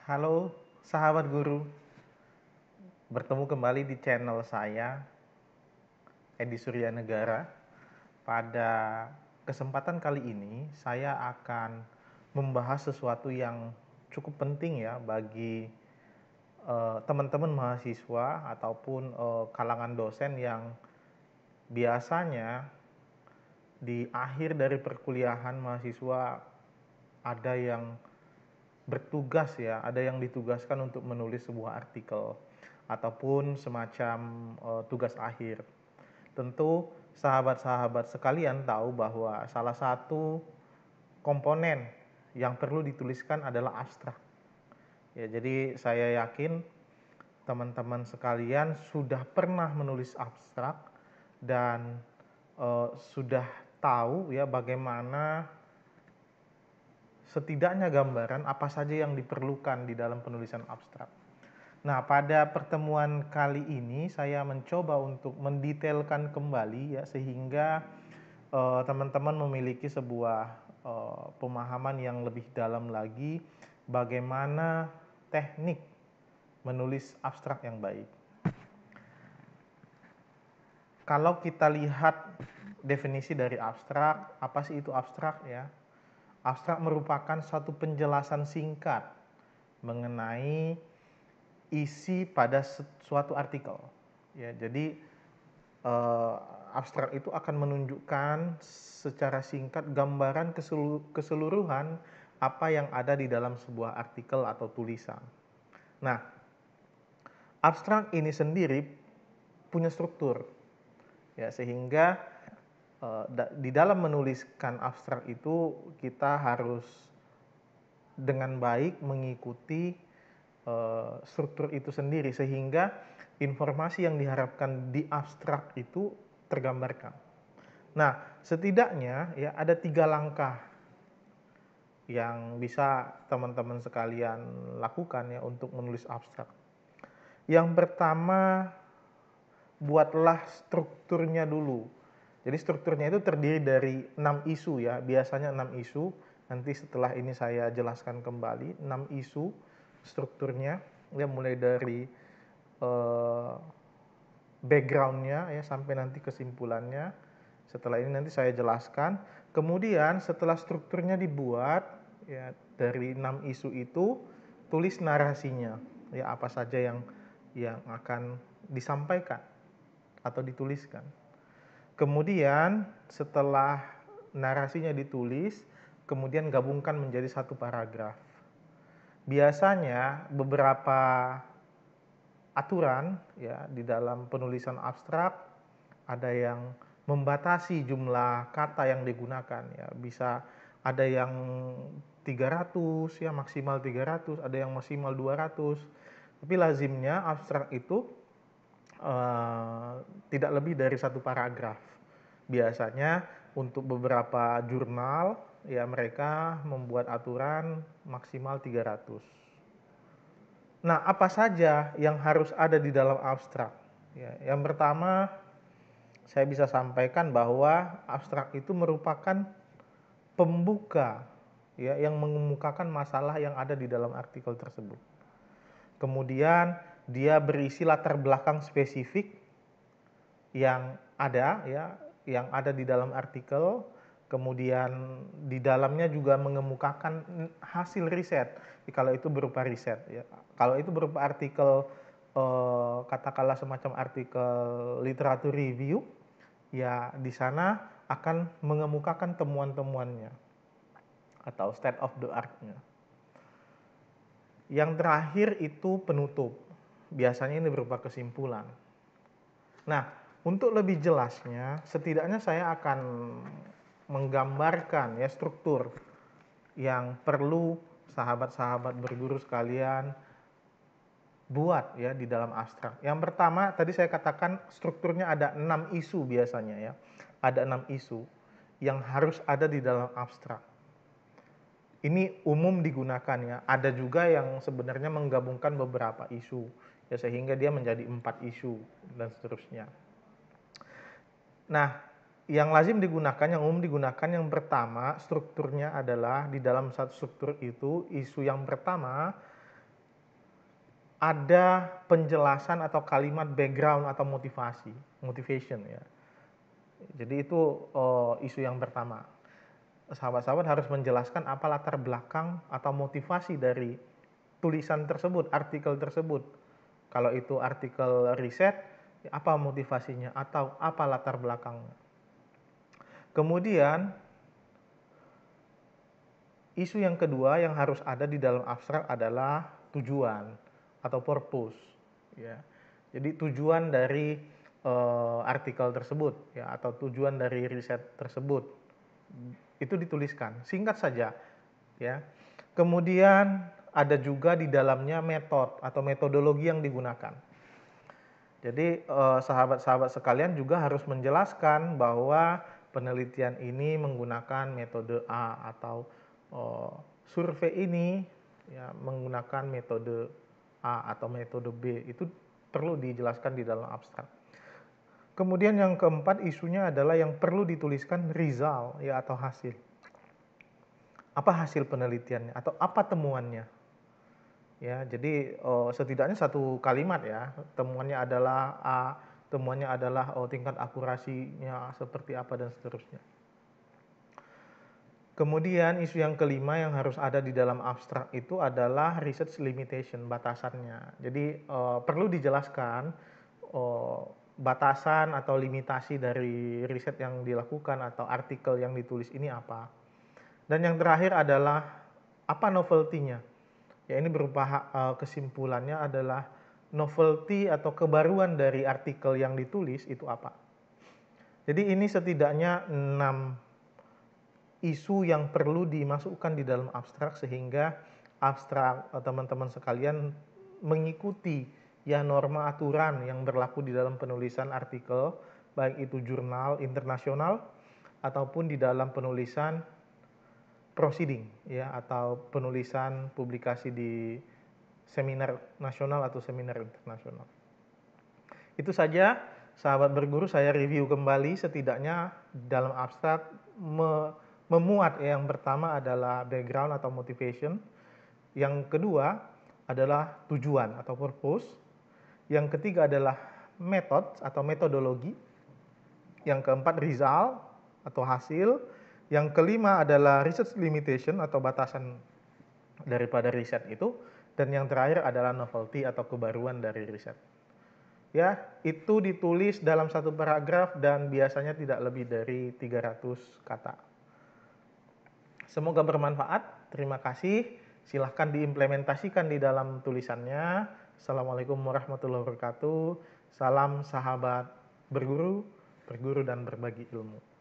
Halo sahabat guru, bertemu kembali di channel saya, Edi Surya Negara. Pada kesempatan kali ini, saya akan membahas sesuatu yang cukup penting ya bagi teman-teman mahasiswa ataupun kalangan dosen yang biasanya di akhir dari perkuliahan mahasiswa ada yang bertugas ya, ada yang ditugaskan untuk menulis sebuah artikel ataupun semacam tugas akhir. Tentu sahabat-sahabat sekalian tahu bahwa salah satu komponen yang perlu dituliskan adalah abstrak. Ya, jadi saya yakin teman-teman sekalian sudah pernah menulis abstrak dan sudah tahu ya bagaimana setidaknya gambaran apa saja yang diperlukan di dalam penulisan abstrak. Nah, pada pertemuan kali ini saya mencoba untuk mendetailkan kembali ya sehingga teman-teman memiliki sebuah pemahaman yang lebih dalam lagi bagaimana teknik menulis abstrak yang baik. Kalau kita lihat definisi dari abstrak, apa sih itu abstrak ya? Abstrak merupakan suatu penjelasan singkat mengenai isi pada suatu artikel. Ya, jadi abstrak itu akan menunjukkan secara singkat gambaran keseluruhan apa yang ada di dalam sebuah artikel atau tulisan. Nah, abstrak ini sendiri punya struktur, ya sehingga di dalam menuliskan abstrak itu kita harus dengan baik mengikuti struktur itu sendiri sehingga informasi yang diharapkan di abstrak itu tergambarkan. Nah, setidaknya ya ada 3 langkah yang bisa teman-teman sekalian lakukan ya untuk menulis abstrak. Yang pertama, buatlah strukturnya dulu. Jadi strukturnya itu terdiri dari 6 isu ya, biasanya 6 isu. Nanti setelah ini saya jelaskan kembali 6 isu strukturnya ya, mulai dari backgroundnya ya sampai nanti kesimpulannya. Setelah ini nanti saya jelaskan. Kemudian setelah strukturnya dibuat ya dari 6 isu itu, tulis narasinya ya, apa saja yang akan disampaikan atau dituliskan. Kemudian setelah narasinya ditulis, kemudian gabungkan menjadi satu paragraf. Biasanya beberapa aturan ya di dalam penulisan abstrak ada yang membatasi jumlah kata yang digunakan ya, bisa ada yang 300 ya, maksimal 300, ada yang maksimal 200. Tapi lazimnya abstrak itu tidak lebih dari satu paragraf. Biasanya untuk beberapa jurnal ya mereka membuat aturan maksimal 300. Nah, apa saja yang harus ada di dalam abstrak? Ya, yang pertama, saya bisa sampaikan bahwa abstrak itu merupakan pembuka ya yang mengemukakan masalah yang ada di dalam artikel tersebut. Kemudian dia berisi latar belakang spesifik yang ada ya, yang ada di dalam artikel. Kemudian di dalamnya juga mengemukakan hasil riset, kalau itu berupa riset ya. Kalau itu berupa artikel katakanlah semacam artikel literatur review ya, di sana akan mengemukakan temuan-temuannya atau state of the art-nya. Yang terakhir itu penutup, biasanya ini berupa kesimpulan. Nah, untuk lebih jelasnya setidaknya saya akan menggambarkan ya struktur yang perlu sahabat-sahabat berguru sekalian buat ya di dalam abstrak. Yang pertama tadi saya katakan strukturnya ada 6 isu biasanya ya. Ada 6 isu yang harus ada di dalam abstrak. Ini umum digunakan ya. Ada juga yang sebenarnya menggabungkan beberapa isu ya sehingga dia menjadi 4 isu dan seterusnya. Nah, yang lazim digunakan, yang umum digunakan yang pertama strukturnya adalah di dalam satu struktur itu isu yang pertama ada penjelasan atau kalimat background atau motivation ya. Jadi itu isu yang pertama. Sahabat-sahabat harus menjelaskan apa latar belakang atau motivasi dari tulisan tersebut, artikel tersebut. Kalau itu artikel riset, apa motivasinya atau apa latar belakangnya. Kemudian isu yang kedua yang harus ada di dalam abstrak adalah tujuan atau purpose ya. Jadi tujuan dari artikel tersebut ya, atau tujuan dari riset tersebut itu dituliskan singkat saja ya. Kemudian ada juga di dalamnya metode atau metodologi yang digunakan. Jadi sahabat-sahabat sekalian juga harus menjelaskan bahwa penelitian ini menggunakan metode A, atau survei ini ya menggunakan metode A atau metode B. Itu perlu dijelaskan di dalam abstrak. Kemudian yang keempat isunya adalah yang perlu dituliskan result ya, atau hasil. Apa hasil penelitiannya atau apa temuannya? Ya, jadi setidaknya satu kalimat ya, temuannya adalah A, temuannya adalah tingkat akurasinya seperti apa dan seterusnya. Kemudian isu yang kelima yang harus ada di dalam abstrak itu adalah research limitation, batasannya. Jadi perlu dijelaskan batasan atau limitasi dari riset yang dilakukan atau artikel yang ditulis ini apa. Dan yang terakhir adalah apa novelty-nya. Ya, ini berupa kesimpulannya adalah novelty atau kebaruan dari artikel yang ditulis itu apa. Jadi ini setidaknya 6 isu yang perlu dimasukkan di dalam abstrak sehingga abstrak teman-teman sekalian mengikuti ya norma aturan yang berlaku di dalam penulisan artikel, baik itu jurnal internasional ataupun di dalam penulisan proceeding ya, atau penulisan publikasi di seminar nasional atau seminar internasional. Itu saja sahabat berguru, saya review kembali setidaknya dalam abstrak memuat yang pertama adalah background atau motivation, yang kedua adalah tujuan atau purpose, yang ketiga adalah method atau metodologi, yang keempat result atau hasil, yang kelima adalah research limitation atau batasan daripada riset itu, dan yang terakhir adalah novelty atau kebaruan dari riset. Ya, itu ditulis dalam satu paragraf dan biasanya tidak lebih dari 300 kata. Semoga bermanfaat. Terima kasih. Silahkan diimplementasikan di dalam tulisannya. Assalamualaikum warahmatullahi wabarakatuh. Salam sahabat berguru, berguru dan berbagi ilmu.